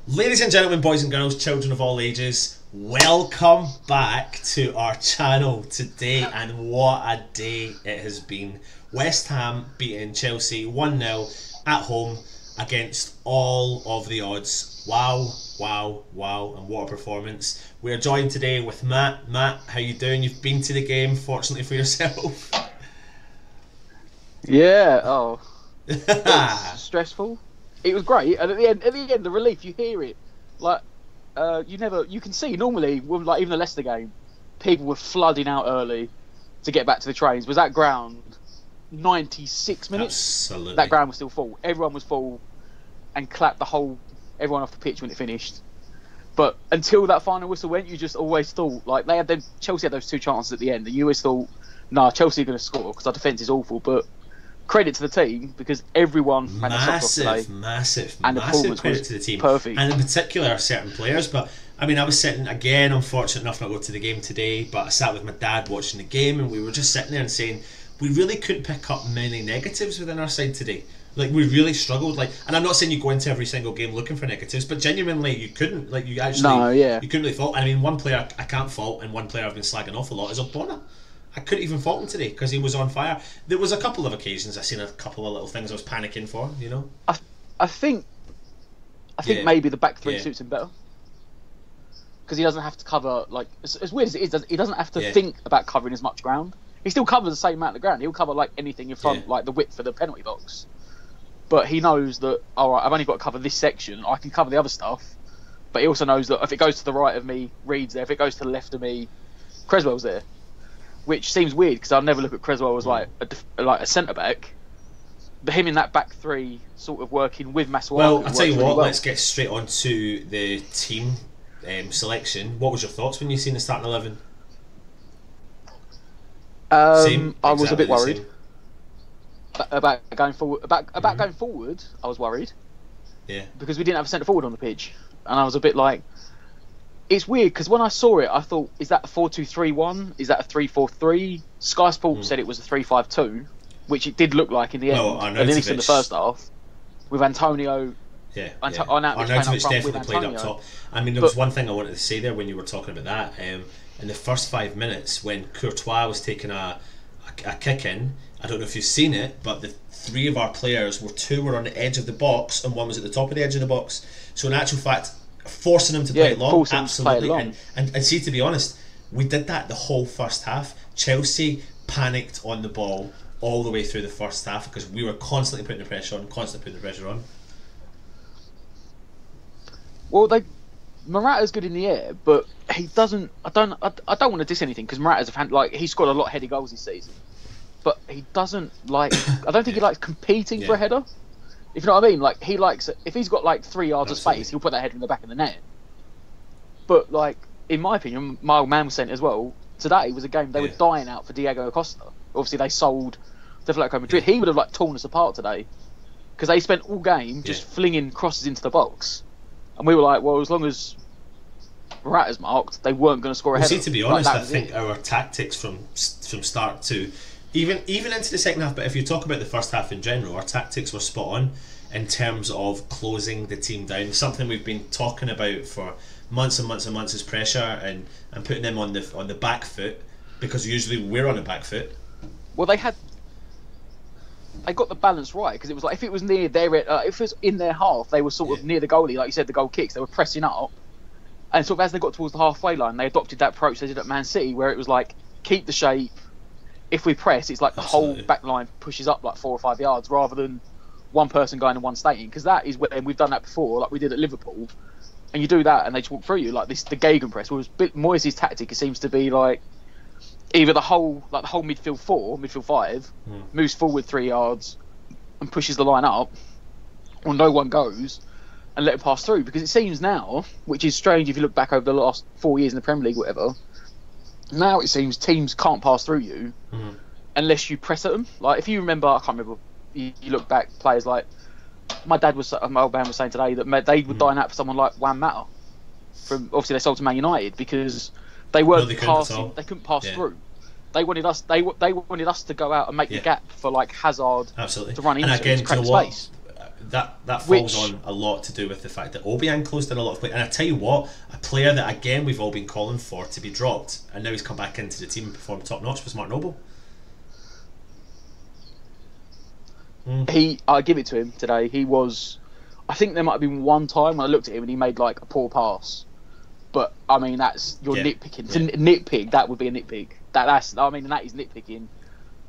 Ladies and gentlemen, boys and girls, children of all ages, welcome back to our channel today, and what a day it has been. West Ham beating Chelsea 1-0 at home against all of the odds. Wow, wow, wow, and what a performance. We are joined today with Matt. Matt, how you doing? You've been to the game, fortunately for yourself. Yeah, it was stressful. It was great, and at the end, the relief, you hear it. Like, you can see normally, with like even the Leicester game, people were flooding out early to get back to the trains. Was that ground 96 minutes? Absolutely. That ground was still full. Everyone was full, and clapped everyone off the pitch when it finished. But until that final whistle went, you just always thought, like, Chelsea had those two chances at the end, and you always thought, nah, Chelsea are going to score because our defence is awful. But credit to the team, because everyone ran their socks off today. Massive Credit to the team. Perfect. And in particular, certain players. But I mean, I was sitting again, unfortunate enough not to go to the game today, but I sat with my dad watching the game, and we were just sitting there and saying we really couldn't pick up many negatives within our side today. Like, we really struggled. Like, and I'm not saying you go into every single game looking for negatives, but genuinely you couldn't. Like, you actually, you couldn't really fault. I mean, one player I can't fault, and one player I've been slagging off a lot is O'Donnell. I couldn't even fault him today because he was on fire. There was a couple of occasions I seen a couple of little things I was panicking for, you know. I think maybe the back three suits him better, because he doesn't have to cover, like, as weird as it is, he doesn't have to think about covering as much ground. He still covers the same amount of ground. He'll cover like anything in front, like the width for the penalty box. But he knows that, alright, I've only got to cover this section. I can cover the other stuff. But he also knows that if it goes to the right of me, Reed's there. If it goes to the left of me, Creswell's there. Which seems weird, because I'll never look at Creswell as like a centre back, but him in that back three, sort of working with Masuaku. Well, I'll tell you what. Let's get straight on to the team selection. What was your thoughts when you seen the starting 11? I was a bit worried about going forward. About going forward, I was worried. Yeah. Because we didn't have a centre forward on the pitch, and I was a bit like. It's weird, because when I saw it, I thought, is that a 4-2-3-1? Is that a 3-4-3? Sky Sports said it was a 3-5-2, which it did look like in the end, at least in the first half, with Antonio. Arnautovic definitely played up top. I mean, there was one thing I wanted to say there when you were talking about that. In the first 5 minutes, when Courtois was taking a kick in, I don't know if you've seen it, but the three of our players two were on the edge of the box, and one was at the top of the edge of the box. So in actual fact, forcing him to play it long, absolutely. And see, to be honest, we did that the whole first half. Chelsea panicked on the ball all the way through the first half because we were constantly putting the pressure on. Well, Morata's good in the air, but he doesn't. I don't want to diss anything, because Morata's he scored a lot of heady goals this season, but he doesn't like. I don't think he likes competing for a header. If you know what I mean, like, he likes it. If he's got like 3 yards of space, he'll put that header in the back of the net. But, like, in my opinion, my old man was saying as well, today was a game they were dying out for Diego Costa. Obviously, they sold to Atletico Madrid. He would have like torn us apart today, because they spent all game just flinging crosses into the box, and we were like, well, as long as Morata's marked, they weren't going to score a header. See, to be honest, I think our tactics from start to even into the second half, but if you talk about the first half in general, our tactics were spot on in terms of closing the team down. Something we've been talking about for months and months and months is pressure and putting them on the back foot, because usually we're on the back foot. Well, they got the balance right, because it was like, if it was near their if it was in their half, they were sort of near the goalie, like you said, the goal kicks, they were pressing up, and sort of as they got towards the halfway line, they adopted that approach they did at Man City, where it was like, keep the shape. If we press, it's like the whole back line pushes up like 4 or 5 yards, rather than one person going and one staying, because that is when we've done that before, like we did at Liverpool, and you do that and they just walk through you like this. The Gegenpress was Moyes' tactic. It seems to be like either the whole midfield 5 moves forward 3 yards and pushes the line up, or no one goes and let it pass through, because it seems now, which is strange if you look back over the last 4 years in the Premier League, whatever. Now it seems teams can't pass through you unless you press at them. Like, if you remember, I can't remember. You look back, players like my old man was saying today that they would die out for someone like Juan Mata. From obviously they sold to Man United because they weren't passing. They couldn't pass through. They wanted us. They wanted us to go out and make the gap for like Hazard to run into, and again, to crack space. that falls on a lot to do with the fact that Obiang closed in a lot of play. And I tell you what, a player that again we've all been calling for to be dropped, and now he's come back into the team and performed top notch, was Mark Noble. I give it to him today. He was. I think there might have been one time when I looked at him and he made like a poor pass. But I mean, that's nitpicking. To nitpick, that would be a nitpick. That is nitpicking.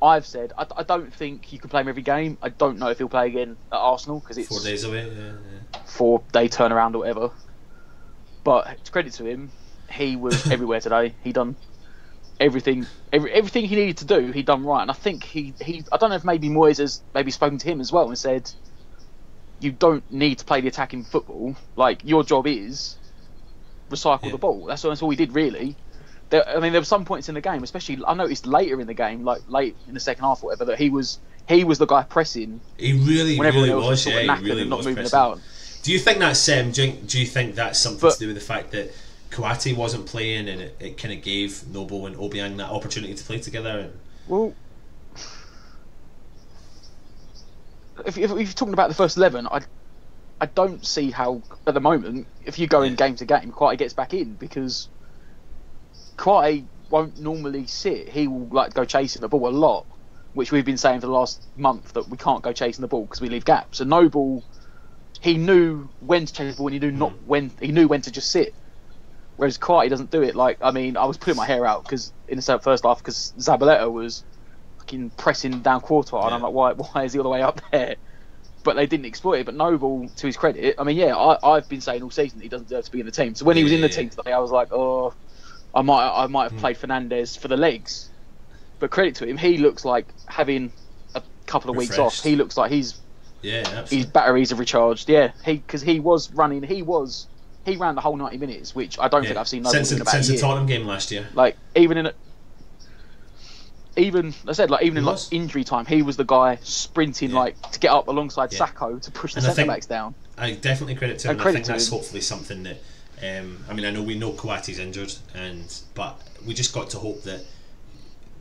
I've said I don't think you can play him every game. I don't know if he'll play again at Arsenal because it's 4 days away. 4-day turnaround or whatever. But to credit to him, he was everywhere today. He done everything he needed to do. He done right, and I think he I don't know if maybe Moyes has maybe spoken to him as well and said, you don't need to play the attacking football. Like, your job is recycle the ball. That's all he did really. There were some points in the game, especially I noticed later in the game, like late in the second half or whatever, that he was the guy pressing. He really was sort of he really and not was moving pressing. About. Do you think that's do you think that's something to do with the fact that Kouyaté wasn't playing and it kind of gave Noble and Obiang that opportunity to play together? Well, if you're talking about the first 11, I don't see how at the moment, if you go in game to game, Kouyaté gets back in, because Kouyaté won't normally sit. He will like go chasing the ball a lot, which we've been saying for the last month that we can't go chasing the ball because we leave gaps. And Noble, he knew when to chase the ball and he knew when to just sit. Whereas Kouyaté doesn't do it. Like, I mean, I was pulling my hair out because in the first half because Zabaleta was fucking pressing down Courtois, and I'm like, why is he all the way up there? But they didn't exploit it. But Noble, to his credit, I mean, I've been saying all season that he doesn't deserve to be in the team. So when he was in the team today, I was like, oh, I might have played Fernandes for the legs. But credit to him, he looks like having a couple of weeks off. He looks like his batteries are recharged. Yeah, because he was running. He ran the whole 90 minutes, which I don't think I've seen Noble since in about since a year. the Tottenham game last year. Like even in injury time, he was the guy sprinting like to get up alongside Sacco to push the centre backs down. I definitely credit to him. I think that's hopefully something that. I mean, we know Kouaté's injured, but we just got to hope that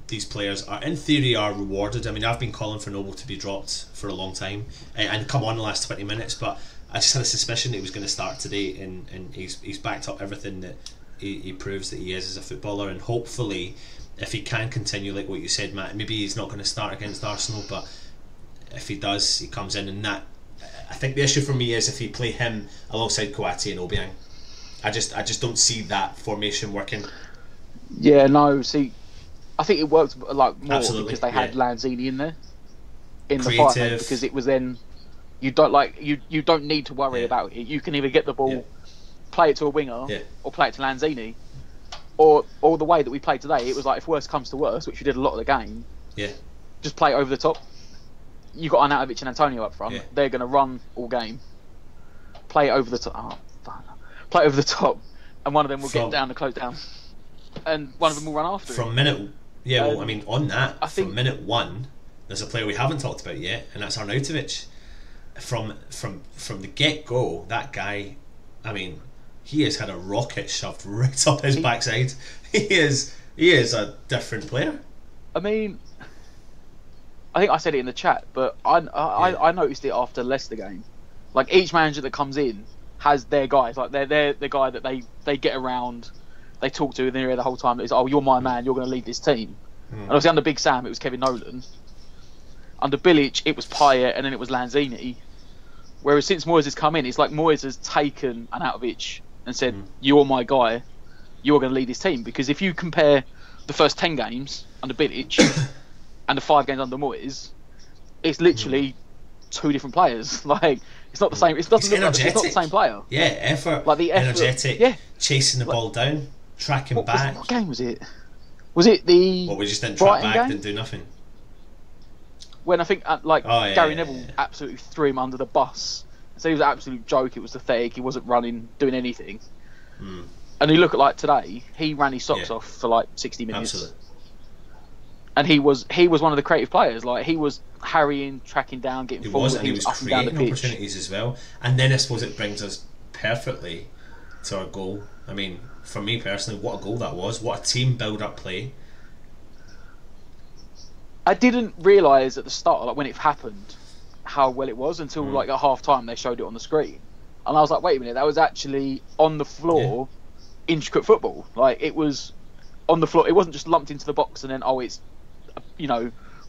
these players are, in theory, are rewarded. I mean, I've been calling for Noble to be dropped for a long time and come on the last 20 minutes, but I just had a suspicion that he was going to start today, and he's backed up everything that he proves that he is as a footballer, and hopefully, if he can continue like what you said, Matt, maybe he's not going to start against Arsenal, but if he does, he comes in, and that. I think the issue for me is if he play him alongside Kouyaté and Obiang. I just don't see that formation working. Yeah, no. See, I think it worked like more because they had Lanzini in there in the fight, because it was then you don't need to worry about it. You can either get the ball, play it to a winger, or play it to Lanzini, or the way that we played today. It was like if worst comes to worst, which we did a lot of the game. Yeah, just play it over the top. You got Arnautovic and Antonio up front. Yeah. They're going to run all game. Play it over the top. Play over the top, and one of them will get down to close down, and one of them will run after from him. Minute. Yeah, well, I mean, on that, I think from minute 1, there's a player we haven't talked about yet, and that's Arnautovic. From the get go, that guy, I mean, he has had a rocket shoved right up his backside. He is a different player. I mean, I think I said it in the chat, but I noticed it after the Leicester game. Like, each manager that comes in has their guys, like they're the guy that they get around, they talk to in the area the whole time. It's, oh, you're my man, you're going to lead this team. And obviously under Big Sam it was Kevin Nolan. Under Bilic it was Payet, and then it was Lanzini. Whereas since Moyes has come in, it's like Moyes has taken Arnautovic and said, you're my guy, you're going to lead this team. Because if you compare the first 10 games under Bilic and the 5 games under Moyes, it's literally 2 different players. Like, it's not the same. It doesn't look like it's not the same player. Yeah, effort. Like the effort, energetic. Chasing the ball down, tracking back. What game was it? Was it the? Well, we just didn't track back, didn't do nothing. When I think Gary Neville absolutely threw him under the bus. So he was an absolute joke. It was pathetic. He wasn't running, doing anything. And you look at like today, he ran his socks off for like 60 minutes. Absolutely. And he was one of the creative players. Like, he was harrying, tracking down, getting forward. He was up and down the pitch. Opportunities as well. And then I suppose it brings us perfectly to our goal. I mean, for me personally, what a goal that was! What a team build-up play. I didn't realise at the start, like when it happened, how well it was until like at half time they showed it on the screen, and I was like, wait a minute, that was actually on the floor, intricate football. Like it was on the floor. It wasn't just lumped into the box and then it's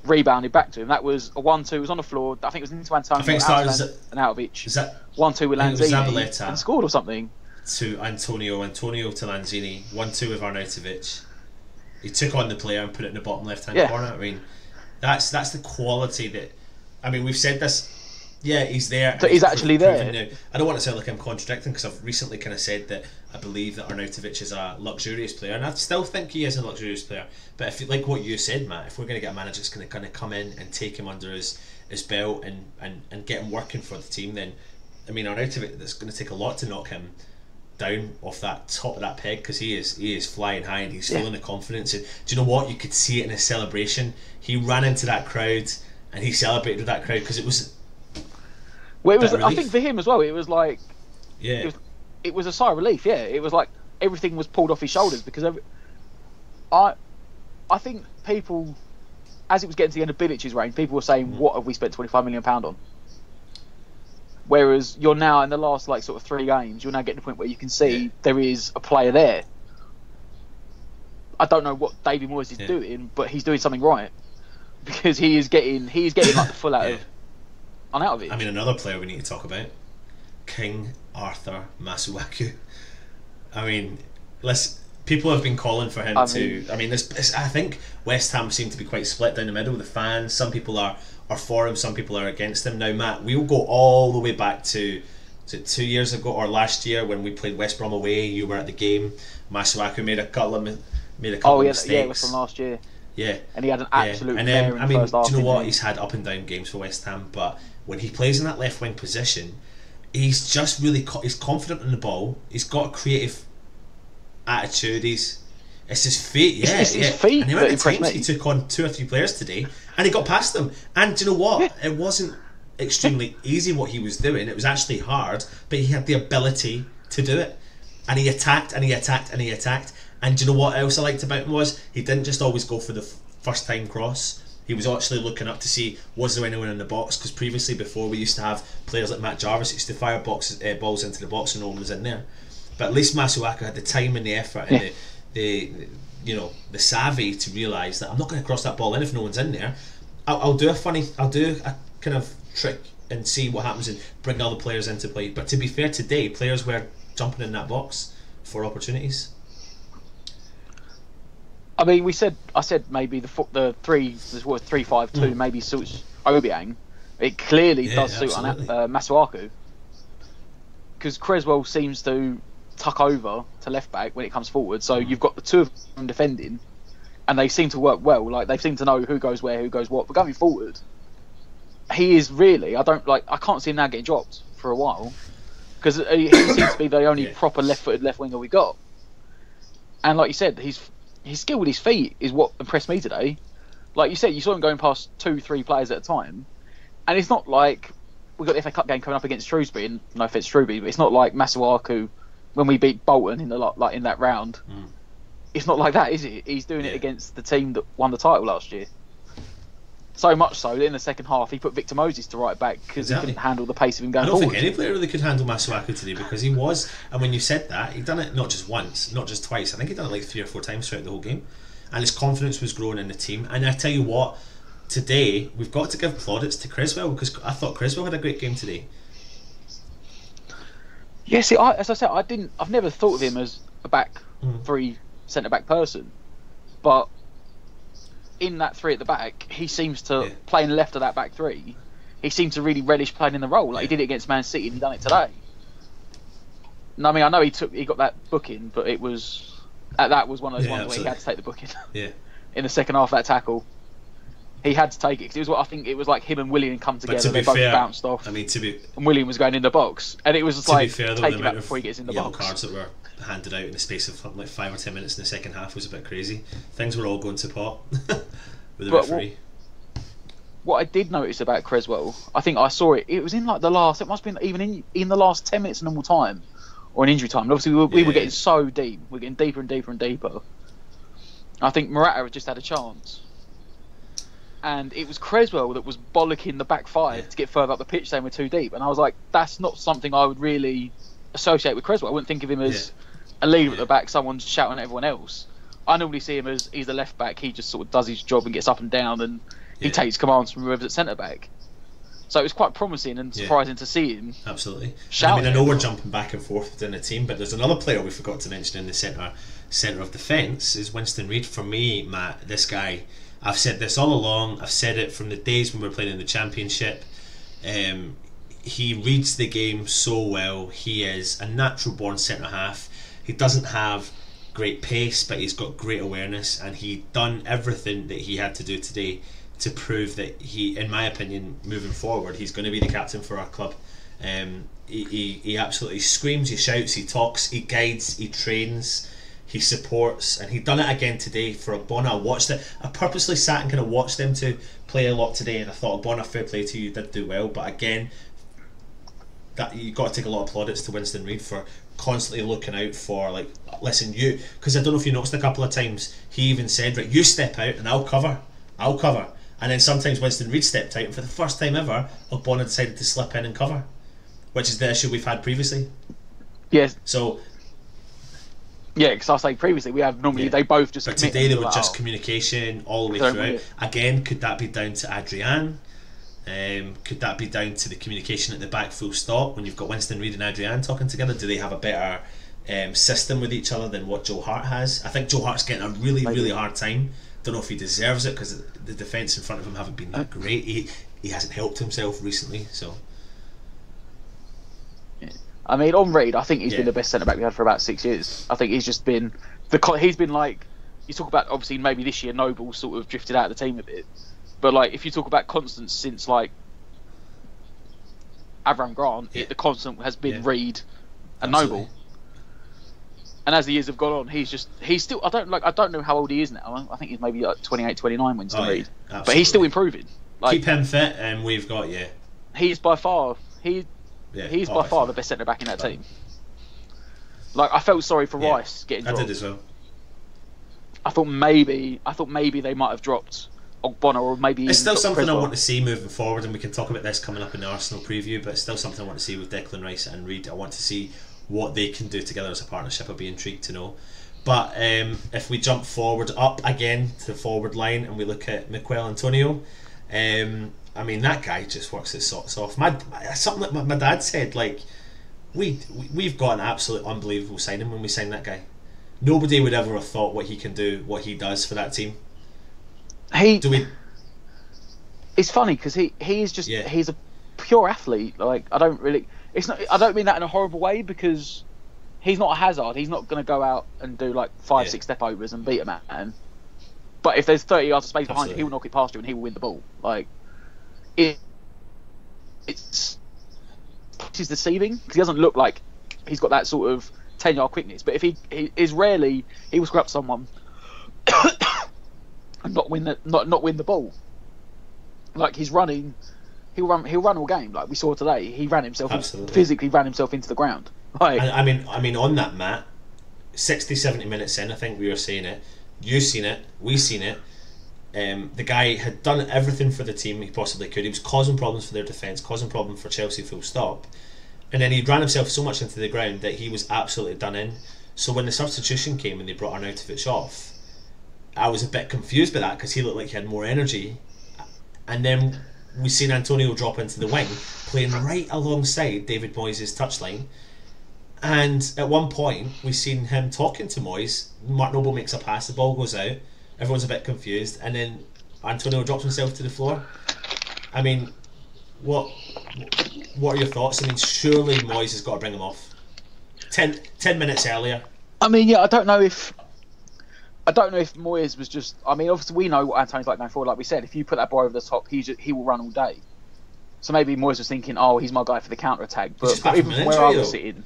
rebounded back to him. That was a 1-2. It was on the floor. I think it was into Antonio. I think it started Anautovic. Is that 1-2 with Lanzini Zabaleta and scored or something. To Antonio to Lanzini. 1-2 with Arnautovic. He took on the player and put it in the bottom left-hand corner. I mean, that's the quality that. I mean, we've said this. Yeah, he's there. So he's actually there. Now. I don't want to sound like I'm contradicting because I've recently kind of said that I believe that Arnautovic is a luxurious player, and I still think he is a luxurious player. But if like what you said, Matt, if we're going to get a manager that's going to kind of come in and take him under his belt and get him working for the team, then I mean Arnautovic, that's going to take a lot to knock him down off that top of that peg, because he is flying high and he's feeling the confidence. And do you know what? You could see it in his celebration. He ran into that crowd and he celebrated with that crowd because it was. Well, it was. I think for him as well, it was like. Yeah. It was a sigh of relief. Yeah, it was like everything was pulled off his shoulders because I think people, as it was getting to the end of Bilic's reign, people were saying, "What have we spent £25 million on?" Whereas you're now in the last like sort of 3 games, you're now getting to the point where you can see there is a player there. I don't know what David Moyes is doing, but he's doing something right because he's getting like the full out of Arnautovic. I mean, another player we need to talk about, King Arthur Masuaku. I mean, people have been calling for him to. I mean, I think West Ham seem to be quite split down the middle. The fans, some people are for him, some people are against him. Now, Matt, we'll go all the way back to 2 years ago or last year when we played West Brom away. You were at the game. Masuaku made a couple of mistakes. Yeah, it was from last year. Yeah, and he had an absolute. And then I mean, do you know what? He's had up and down games for West Ham, but when he plays in that left wing position, he's just really he's confident in the ball. He's got a creative attitude. It's his feet, It's his feet. And the amount of times he took on 2 or 3 players today, and he got past them. And do you know what? It wasn't extremely easy what he was doing. It was actually hard, but he had the ability to do it. And he attacked, and he attacked, and he attacked. And do you know what else I liked about him was he didn't just always go for the first time cross. He was actually looking up to see was there anyone in the box, because previously before we used to have players like Matt Jarvis who used to fire balls into the box and no one was in there. But at least Masuaku had the time and the effort and the savvy to realise that I'm not going to cross that ball in if no one's in there. I'll do a kind of trick and see what happens and bring other players into play. But to be fair, today players were jumping in that box for opportunities. I mean, I said maybe the 3-5-2 maybe suits Obiang. It clearly does suit Masuaku, because Creswell seems to tuck over to left back when it comes forward. So you've got the two of them defending, and they seem to work well. Like they seem to know who goes where, who goes what. But going forward, he is really. I can't see him now getting dropped for a while, because he seems to be the only proper left-footed left winger we got. And like you said, his skill with his feet is what impressed me today. Like you said, you saw him going past 2-3 players at a time, and it's not like we've got the FA Cup game coming up against Shrewsbury, and no offence Shrewsbury, but it's not like Masuaku when we beat Bolton in in that round. It's not like that, is it? He's doing it against the team that won the title last year. So much so that in the second half he put Victor Moses to right back because he couldn't handle the pace of him going forward. I don't think any player really could handle Masuaku today, because he was, and when you said that, he'd done it not just once, not just twice, I think he'd done it like 3 or 4 times throughout the whole game, and his confidence was growing in the team. And I tell you what, today we've got to give plaudits to Creswell, because I thought Creswell had a great game today. Yeah, see, as I said, I've never thought of him as a back 3 centre back person, but in that 3 at the back, he seems to playing left of that back 3. He seemed to really relish playing in the role. Like he did it against Man City, and he done it today. And I mean, I know he got that booking, but it was that was one of those ones where he had to take the booking. In the second half of that tackle, he had to take it because I think it was like him and William come together. They both bounced off. I mean, and William was going in the box, and it was just like fair, though, take him out before he gets in the box. Cards that were handed out in the space of like 5 or 10 minutes in the second half was a bit crazy. Things were all going to pot with the referee. What I did notice about Creswell, I think I saw it. It was in like the last. It must have been even in the last 10 minutes of normal time, or in injury time. And obviously, we were getting so deep. We're getting deeper and deeper and deeper. I think Morata just had a chance, and it was Creswell that was bollocking the back five to get further up the pitch, saying we're too deep. And I was like, that's not something I would really associate with Creswell. I wouldn't think of him as a leader at the back, someone shouting at everyone else. I normally see him as he's a left back. He just sort of does his job and gets up and down, and he takes commands from whoever's at centre back. So it was quite promising and surprising to see him. Absolutely. I mean, I know we're jumping back and forth within the team, but there's another player we forgot to mention in the centre of defence is Winston Reid. For me, Matt, this guy, I've said this all along. I've said it from the days when we were playing in the Championship. He reads the game so well. He is a natural born centre half. He doesn't have great pace, but he's got great awareness, and he done everything that he had to do today to prove that he, in my opinion, moving forward, he's going to be the captain for our club. He absolutely screams, he shouts, he talks, he guides, he trains, he supports, and he done it again today for Ogbonna. I watched it. I purposely sat and kind of watched them to play a lot today, and I thought, Ogbonna, fair play to you, did do well, but again, that you got to take a lot of plaudits to Winston Reid for constantly looking out for, like, listen, you, because I don't know if you noticed a couple of times he even said, right, you step out and I'll cover, and then sometimes Winston Reid stepped out, and for the first time ever Ogbonna decided to slip in and cover, which is the issue we've had previously. Yes. So because I say previously we have normally they both just, but today they were just communication all the way throughout. Again, could that be down to Adrian? Could that be down to the communication at the back, full stop? When you've got Winston Reid and Adrian talking together, do they have a better system with each other than what Joe Hart has? I think Joe Hart's getting a really hard time. Don't know if he deserves it, because the defence in front of him haven't been that great. He hasn't helped himself recently, so. I mean, on Reid, I think he's been the best centre back we've had for about 6 years. I think he's just been he's been like, you talk about, obviously maybe this year Noble sort of drifted out of the team a bit, but like if you talk about constants since like Avram Grant, the constant has been Reid and Noble. And as the years have gone on, he's still, I don't know how old he is now. I think he's maybe like 28, 29 Winston Reid. But he's still improving. Like, keep him fit, and we've got he's by far the best centre back in that team. Like, I felt sorry for Rice getting dropped. I did as well. I thought maybe they might have dropped Ogbonna, or maybe it's still something Creswell. I want to see moving forward, and we can talk about this coming up in the Arsenal preview, but it's still something I want to see with Declan Rice and Reid. I want to see what they can do together as a partnership. I'd be intrigued to know. But if we jump forward up again to the forward line and we look at Mikel Antonio, I mean, that guy just works his socks off. Something that my dad said, like, we've got an absolute unbelievable signing when we signed that guy. Nobody would ever have thought what he can do, what he does for that team. It's funny because he's just he's a pure athlete. Like, I don't mean that in a horrible way, because he's not a Hazard. He's not going to go out and do like 5-6 step overs and beat a man. But if there's 30 yards of space behind you, he will knock it past you and he will win the ball. Like, it's deceiving because he doesn't look like he's got that sort of 10-yard quickness. But if he is rarely, he will scrap someone and not win the ball. Like, he's running. He'll run all game. Like we saw today, he ran himself physically ran himself into the ground. Like, I mean, on that, Matt, 60-70 minutes in, I think we were saying it. You've seen it. We've seen it. The guy had done everything for the team he possibly could. He was causing problems for their defence, causing problems for Chelsea, full stop. And then he ran himself so much into the ground that he was absolutely done in. So when the substitution came and they brought Arnautovic off, I was a bit confused by that because he looked like he had more energy. And then we seen Antonio drop into the wing, playing right alongside David Moyes' touchline. And at one point, we seen him talking to Moyes. Mark Noble makes a pass, the ball goes out. Everyone's a bit confused, and then Antonio drops himself to the floor. I mean, what are your thoughts? I mean, surely Moyes has got to bring him off 10 minutes earlier. I mean, I don't know if Moyes was just. I mean, obviously we know what Antonio's like going forward. Like we said, if you put that boy over the top, he will run all day. So maybe Moyes was thinking, oh, he's my guy for the counter attack. But even from where I was sitting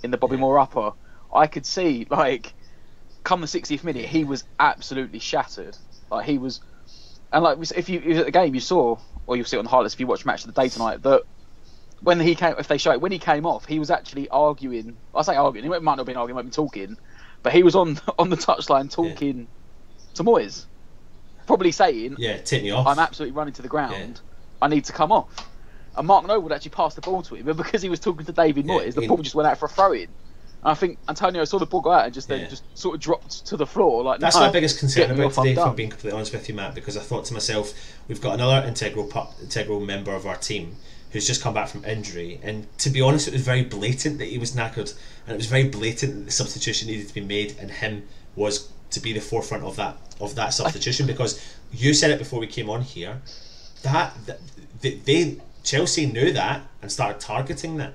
in the Bobby Moore upper, I could see, like, come the 60th minute, he was absolutely shattered. Like, he was, and like if you at the game, you saw, or you'll see it on the highlights if you watch Match of the Day tonight, that when he came when he came off, he was actually arguing. I say arguing, he might not have been arguing, he might have been talking, but he was on the touchline talking to Moyes. probably saying, take me off. I'm absolutely running to the ground. I need to come off. And Mark Noble actually passed the ball to him, but because he was talking to David Moyes, the ball just went out for a throw-in. And I think Antonio saw the ball go out and just sort of dropped to the floor. Like, that's my biggest concern about today, if I'm being completely honest with you, Matt, because I thought to myself, we've got another integral member of our team who's just come back from injury, and to be honest, it was very blatant that he was knackered, and it was very blatant that the substitution needed to be made, and him was to be the forefront of that substitution, because you said it before we came on here, Chelsea knew that and started targeting that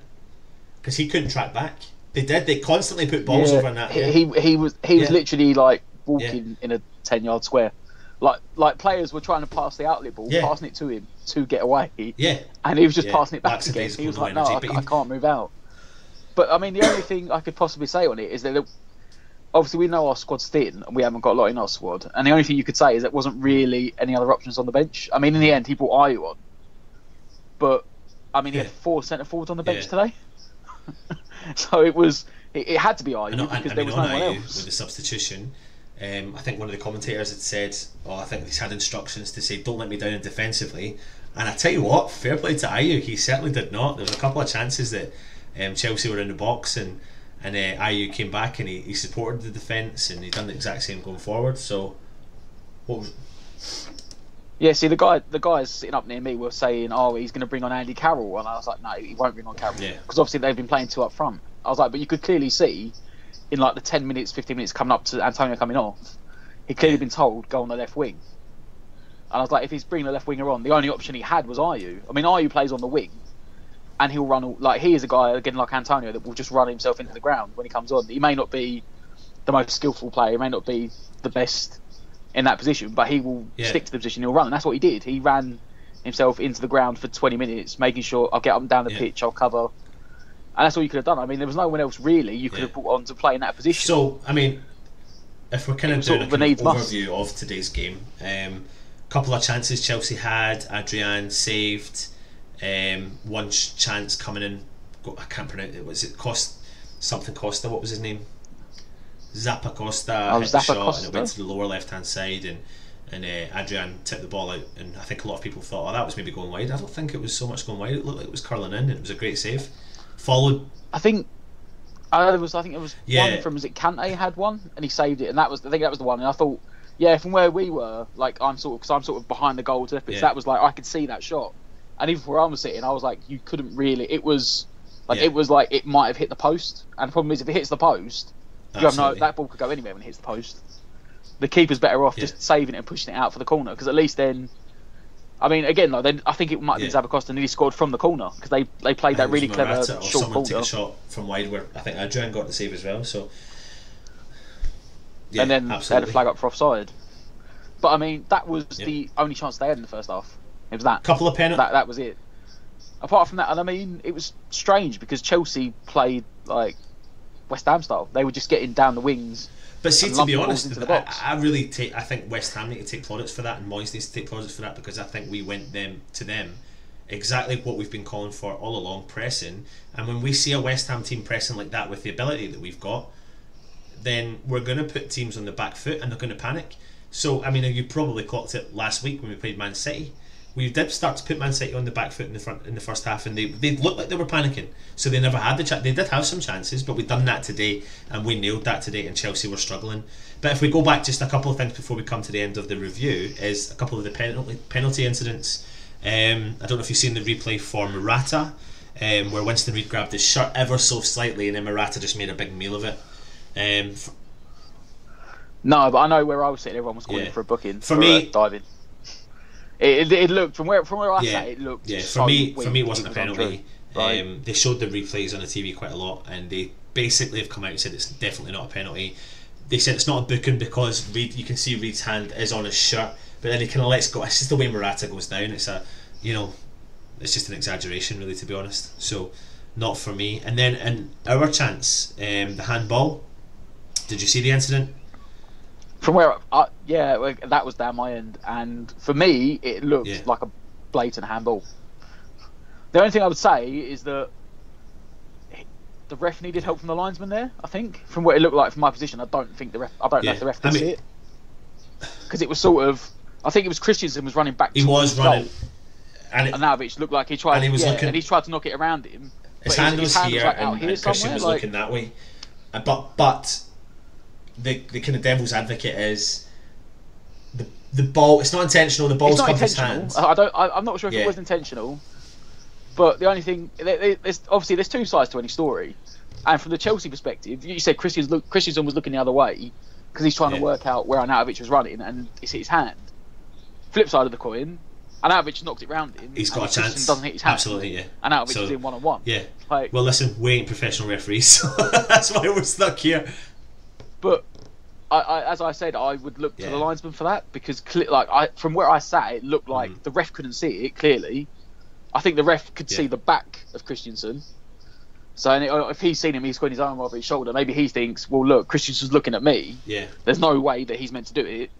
because he couldn't track back. They constantly put balls over in that. He was literally like walking in a 10-yard square. Like players were trying to pass the outlet ball, passing it to him to get away. And he was just passing it back again. He was like, no, I can't move out. But I mean, the only thing I could possibly say on it is that obviously we know our squad's thin and we haven't got a lot in our squad. And the only thing you could say is there wasn't really any other options on the bench. I mean, in the end, he brought Ayew on. But I mean, he had 4 centre forwards on the bench today. So it had to be Ayew because there was no one else. With the substitution, I think one of the commentators had said, I think he's had instructions to say, don't let me down defensively. And I tell you what, fair play to Ayew, he certainly did not. There was a couple of chances that Chelsea were in the box and Ayew came back and he supported the defence and he done the exact same going forward. So, what was... Yeah, see, the guys sitting up near me were saying, he's going to bring on Andy Carroll. And I was like, no, he won't bring on Carroll. Because obviously they've been playing 2 up front. I was like, but you could clearly see in like the 10 minutes, 15 minutes coming up to Antonio coming off, he'd clearly been told, go on the left wing. And I was like, if he's bringing the left winger on, the only option he had was Ayew. I mean, Ayew plays on the wing and he'll run, he is a guy, again, like Antonio, that will just run himself into the ground when he comes on. He may not be the most skillful player, he may not be the best in that position, but he will stick to the position, he'll run, and that's what he did. He ran himself into the ground for 20 minutes, making sure I'll get up and down the pitch, I'll cover, and that's all you could have done. I mean, there was no one else really you could have put on to play in that position. So, I mean, if we're kind of doing a overview of today's game, couple of chances Chelsea had, Adrian saved, one chance coming in, I can't pronounce it, Costa, what was his name? Zappa Costa hit the shot and it went to the lower left hand side and Adrian tipped the ball out, and I think a lot of people thought that was maybe going wide. I don't think it was so much going wide, it looked like it was curling in and it was a great save. Followed, I think it was one from, was it Kante had one and he saved it, and I think that was the one, and I thought from where we were, like I'm sort of behind the goal to left, that was like I could see that shot, and even where I was sitting I was like, you couldn't really, it was like it might have hit the post, and the problem is if it hits the post, you have that ball could go anywhere when it hits the post. The keeper's better off just saving it and pushing it out for the corner, because at least then, I mean, again, then I think it might have been Zappa Costa nearly scored from the corner because they played that really clever short corner. Took a shot from wide where I think Adrian got the save as well. So, and then they had a flag up for offside. But I mean, that was the only chance they had in the first half. It was that couple of penalties. That was it. Apart from that, and I mean, it was strange because Chelsea played like West Ham style. They were just getting down the wings. But see, to be honest, I think West Ham need to take plaudits for that, and Moyes needs to take plaudits for that, because I think we went to them exactly what we've been calling for all along, pressing. And when we see a West Ham team pressing like that with the ability that we've got, then we're going to put teams on the back foot and they're going to panic. So, I mean, you probably clocked it last week when we played Man City. We did start to put Man City on the back foot in the first half, and they looked like they were panicking. So they never had the chance. They did have some chances, but we've done that today, and we nailed that today. And Chelsea were struggling. But if we go back just a couple of things before we come to the end of the review, is a couple of the penalty incidents. I don't know if you've seen the replay for Morata, where Winston Reid grabbed his shirt ever so slightly, and then Morata just made a big meal of it. No, but I know where I was sitting, everyone was calling for a booking for me diving. It looked from where I sat. It looked for me it wasn't a penalty. They showed the replays on the TV quite a lot, and they basically have come out and said it's definitely not a penalty. They said it's not a booking because you can see Reid's hand is on his shirt, but then he kind of lets go. It's just the way Morata goes down. It's it's just an exaggeration, really, to be honest. So not for me. And then in our chance, the handball. Did you see the incident? From where, that was down my end, and for me, it looked like a blatant handball. The only thing I would say is that the ref needed help from the linesman there. I think, from what it looked like from my position, I don't know if the ref could see it, because it was sort of I think it was Christensen was running back. He was running, goal, and Arnautovic looked like he tried. And he was looking, and he tried to knock it around him. His hand was here, like and Christian was looking that way. But the kind of devil's advocate is the ball. It's not intentional. The ball's come to his hands. I'm not sure if it was intentional. But the only thing, there's two sides to any story. And from the Chelsea perspective, you said Christensen was looking the other way because he's trying to work out where Arnautovic was running, and it's hit his hand. Flip side of the coin, Arnautovic knocked it round him. He's got a chance. Doesn't hit his hand. Absolutely, yeah. Arnautovic is in 1-on-1. Yeah. Well, listen, we ain't professional referees, so that's why we're stuck here. But as I said, I would look to the linesman for that because, from where I sat, it looked like the ref couldn't see it clearly. I think the ref could see the back of Christensen. So if he's seen him, he's got his arm over his shoulder. Maybe he thinks, well, look, Christensen's looking at me. Yeah. There's no way that he's meant to do it.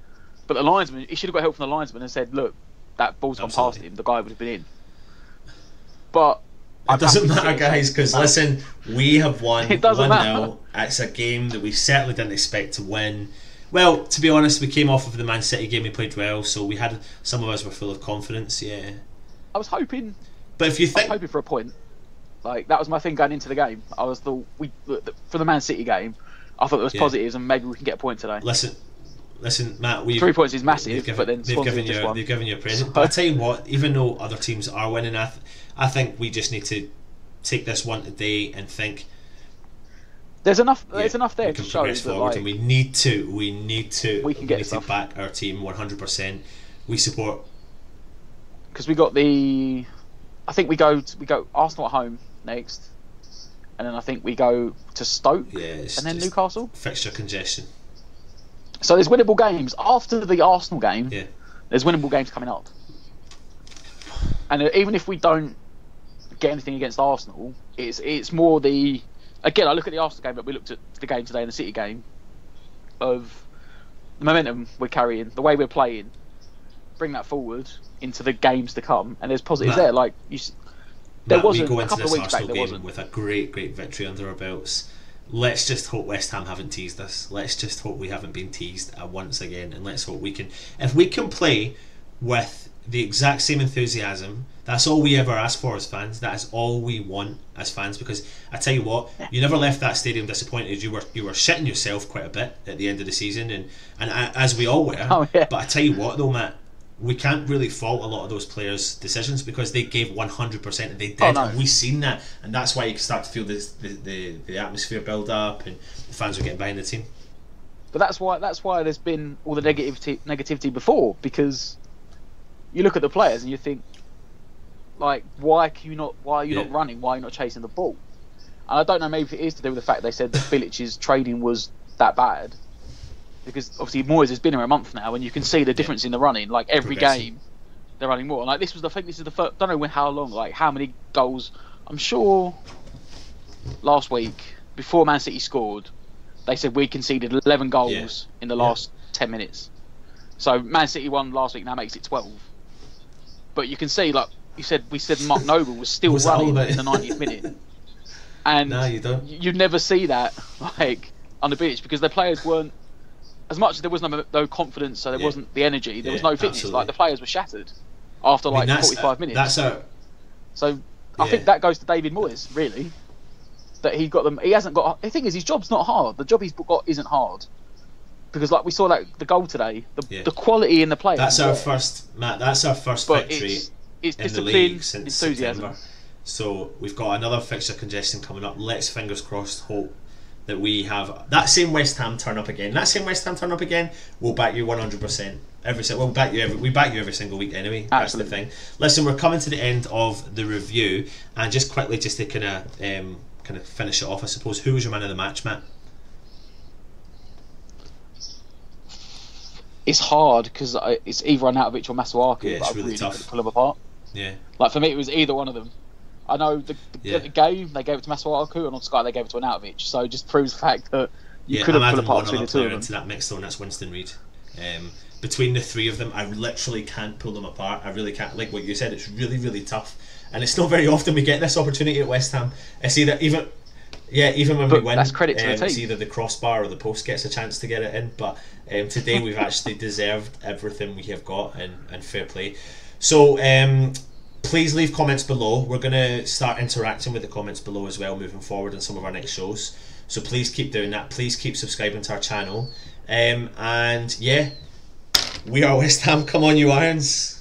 But the linesman, he should have got help from the linesman and said, look, that ball's gone past him. The guy would have been in. But it doesn't matter, guys, because listen, we have won 1-0. It's a game that we certainly didn't expect to win. Well, to be honest, we came off of the Man City game. We played well, so some of us were full of confidence. Yeah. I was hoping. But if you think, I was hoping for a point. Like that was my thing going into the game. For the Man City game, I thought there was positives and maybe we can get a point today. Listen, Matt. 3 points is massive, but then they've given you a present. But I tell you what, even though other teams are winning, I think we just need to take this one today and think. There's enough. There's enough there to show progress forward, and we need to back our team 100%. We support. Because we got I think we go Arsenal at home next, and then I think we go to Stoke, and then Newcastle. Fixture congestion. So there's winnable games after the Arsenal game. Yeah. There's winnable games coming up, and even if we don't get anything against Arsenal, it's more the. Again, I look at the Arsenal game, but we looked at the game today and the City game, of the momentum we're carrying, the way we're playing. Bring that forward into the games to come, and there's positives there. Like there wasn't a couple of weeks back. There wasn't with a great victory under our belts. Let's just hope West Ham haven't teased us. Let's just hope we haven't been teased once again, and let's hope we can. If we can play with the exact same enthusiasm, that's all we ever ask for as fans. That is all we want as fans. Because I tell you what, you never left that stadium disappointed. You were shitting yourself quite a bit at the end of the season, and as we all were. Oh, yeah. But I tell you what, though, Matt. We can't really fault a lot of those players' decisions because they gave 100% and they did. Oh, no. And we've seen that, and that's why you can start to feel the atmosphere build up and the fans are getting behind the team. But that's why there's been all the negativity before, because you look at the players and you think, like, why are you not running? Why are you not chasing the ball? And I don't know, maybe it is to do with the fact they said that Bilic's trading was that bad. Because obviously Moyes has been here a month now, and you can see the difference in the running. Like every game, they're running more. Like this is the first. Don't know how long. Like how many goals? I'm sure last week before Man City scored, they said we conceded 11 goals in the last 10 minutes. So Man City won last week. Now makes it 12. But you can see, like you said, Mark Noble was still running in the 90th minute. And no, you don't. You'd never see that like on the pitch because the players weren't. As much as there was no confidence, so there wasn't the energy, there was no fitness. Absolutely. Like the players were shattered after 45 minutes. So I think that goes to David Moyes, really. That he got them. He hasn't got. The thing is, his job's not hard. The job he's got isn't hard, because like we saw that the goal today, the quality in the players. That's our first, Matt. That's our first victory it's in the league since enthusiasm. September. So we've got another fixture congestion coming up. Let's fingers crossed hope that we have that same West Ham turn up again. We'll back you 100%. We back you every single week anyway. That's Absolutely. the thing. Listen, we're coming to the end of the review, and just quickly, just to kind of finish it off, I suppose. Who was your man of the match, Matt? It's hard because it's either Arnautovic or Masuaku. Yeah, it's really tough. Couldn't pull them apart. Yeah. Like for me, it was either one of them. I know the game they gave it to Masuaku, and on Sky they gave it to Arnautovic. So it just proves the fact that you couldn't pull apart between the two of them. Into that mix though, and that's Winston Reid. Between the three of them, I literally can't pull them apart. I really can't. Like what you said, it's really, really tough, and it's not very often we get this opportunity at West Ham. It's either Yeah, even when we win, that's credit to the team. It's either the crossbar or the post gets a chance to get it in. But today we've actually deserved everything we have got, and fair play. So please leave comments below. We're going to start interacting with the comments below as well moving forward in some of our next shows. So please keep doing that. Please keep subscribing to our channel. And yeah, we are West Ham. Come on, you Irons.